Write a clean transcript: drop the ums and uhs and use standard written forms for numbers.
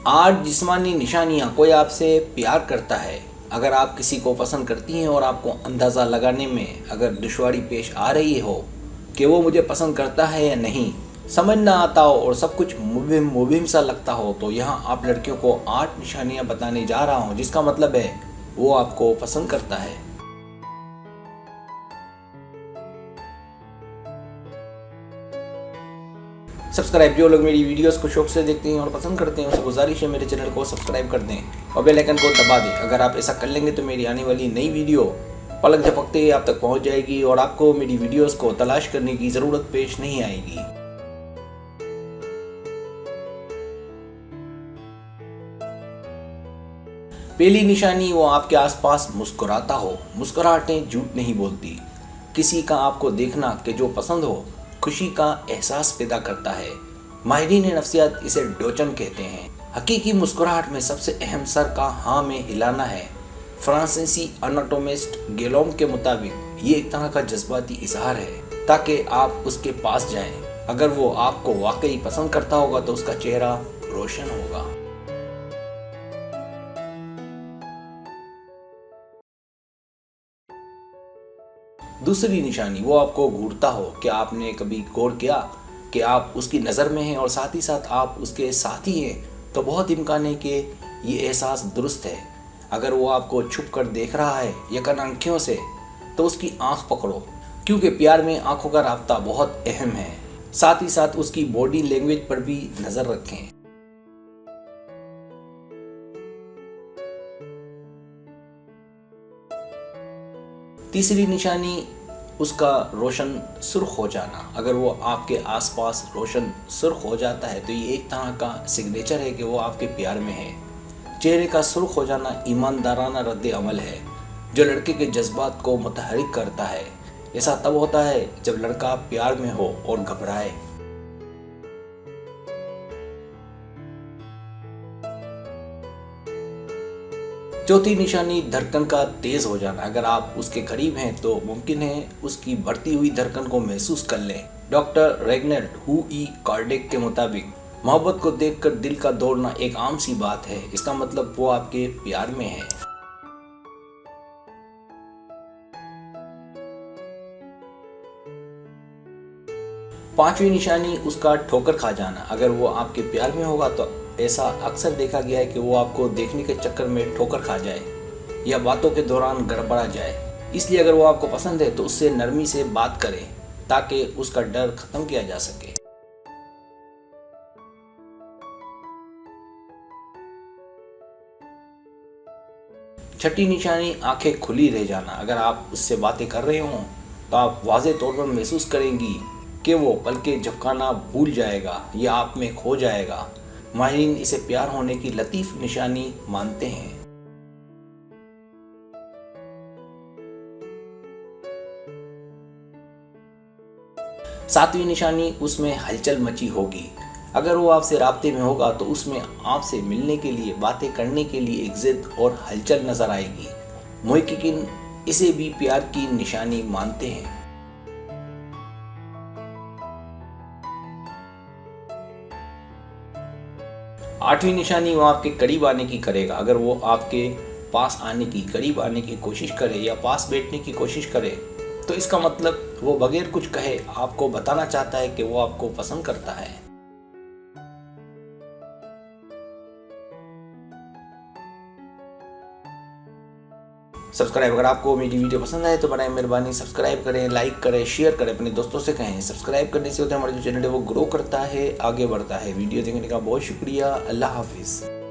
8 जिस्मानी निशानियां। कोई आपसे प्यार करता है। अगर आप किसी को पसंद करती हैं और आपको अंदाज़ा लगाने में अगर दुश्वारी पेश आ रही हो कि वो मुझे पसंद करता है या नहीं, समझ ना आता हो और सब कुछ मुबहिम मुबहिम सा लगता हो, तो यहाँ आप लड़कियों को 8 निशानियां बताने जा रहा हूँ, जिसका मतलब है वो आपको पसंद करता है। सब्सक्राइब, जो लोग मेरी वीडियोस को शौक से देखते हैं और पसंद करते हैं, उनसे गुजारिश है मेरे चैनल को सब्सक्राइब कर दें और बेल आइकन को दबा दें। अगर आप ऐसा कर लेंगे तो मेरी आने वाली नई वीडियो पलक झपकते ही आप तक पहुंच जाएगी और आपको मेरी वीडियोस को तलाश करने की ज़रूरत पेश नहीं आएगी। पहली निशानी, वो आपके आसपास मुस्कुराता हो। मुस्कुराहटें झूठ नहीं बोलती। किसी का आपको देखना कि जो पसंद हो खुशी का एहसास पैदा करता है। माहिरीन नफ्सियात इसे डोचन कहते हैं। हकीकी मुस्कुराहट में सबसे अहम सर का हाँ में हिलाना है। फ्रांसीसी एनाटोमिस्ट गेलोम के मुताबिक ये एक तरह का जज्बाती इजहार है ताकि आप उसके पास जाएं। अगर वो आपको वाकई पसंद करता होगा तो उसका चेहरा रोशन होगा। दूसरी निशानी, वो आपको घूरता हो। क्या आपने कभी गौर किया कि आप उसकी नज़र में हैं और साथ ही साथ आप उसके साथी हैं, तो बहुत इम्कान है कि ये एहसास दुरुस्त है। अगर वो आपको छुप कर देख रहा है यकन आंखों से, तो उसकी आंख पकड़ो, क्योंकि प्यार में आंखों का राब्ता बहुत अहम है। साथ ही साथ उसकी बॉडी लैंग्वेज पर भी नज़र रखें। तीसरी निशानी, उसका रोशन सुर्ख हो जाना। अगर वो आपके आसपास रोशन सुर्ख हो जाता है तो ये एक तरह का सिग्नेचर है कि वो आपके प्यार में है। चेहरे का सुर्ख हो जाना ईमानदाराना रद्द अमल है जो लड़के के जज्बात को मुतहरिक करता है। ऐसा तब होता है जब लड़का प्यार में हो और घबराए। चौथी निशानी, धड़कन का तेज हो जाना। अगर आप उसके करीब हैं तो मुमकिन है उसकी बढ़ती हुई धड़कन को महसूस कर लें। Doctor Ragnar who E cardiac के मुताबिक मोहब्बत को देखकर दिल का दौड़ना एक आम सी बात है। इसका मतलब वो आपके प्यार में है। पांचवी निशानी, उसका ठोकर खा जाना। अगर वो आपके प्यार में होगा तो ऐसा अक्सर देखा गया है कि वो आपको देखने के चक्कर में ठोकर खा जाए या बातों के दौरान गड़बड़ा जाए। इसलिए अगर वो आपको पसंद है तो उससे नरमी से बात करें ताकि उसका डर खत्म किया जा सके। छठी निशानी, आंखें खुली रह जाना। अगर आप उससे बातें कर रहे हों तो आप वाज़ेह तौर पर महसूस करेंगी कि वो पलकें झपकाना भूल जाएगा या आप में खो जाएगा। माहिरीन इसे प्यार होने की लतीफ़ निशानी मानते हैं। सातवीं निशानी, उसमें हलचल मची होगी। अगर वो आपसे राब्ते में होगा तो उसमें आपसे मिलने के लिए, बातें करने के लिए एक जिद और हलचल नजर आएगी। मुहक्किकीन इसे भी प्यार की निशानी मानते हैं। आठवीं निशानी, वो आपके करीब आने की करेगा। अगर वो आपके पास आने की, करीब आने की कोशिश करे या पास बैठने की कोशिश करे तो इसका मतलब वो बगैर कुछ कहे आपको बताना चाहता है कि वो आपको पसंद करता है। सब्सक्राइब, अगर आपको मेरी वीडियो पसंद आए तो बनाए मेहरबानी सब्सक्राइब करें, लाइक करें, शेयर करें, अपने दोस्तों से कहें। सब्सक्राइब करने से होता है हमारा जो चैनल है वो ग्रो करता है, आगे बढ़ता है। वीडियो देखने का बहुत शुक्रिया। अल्लाह हाफिज़।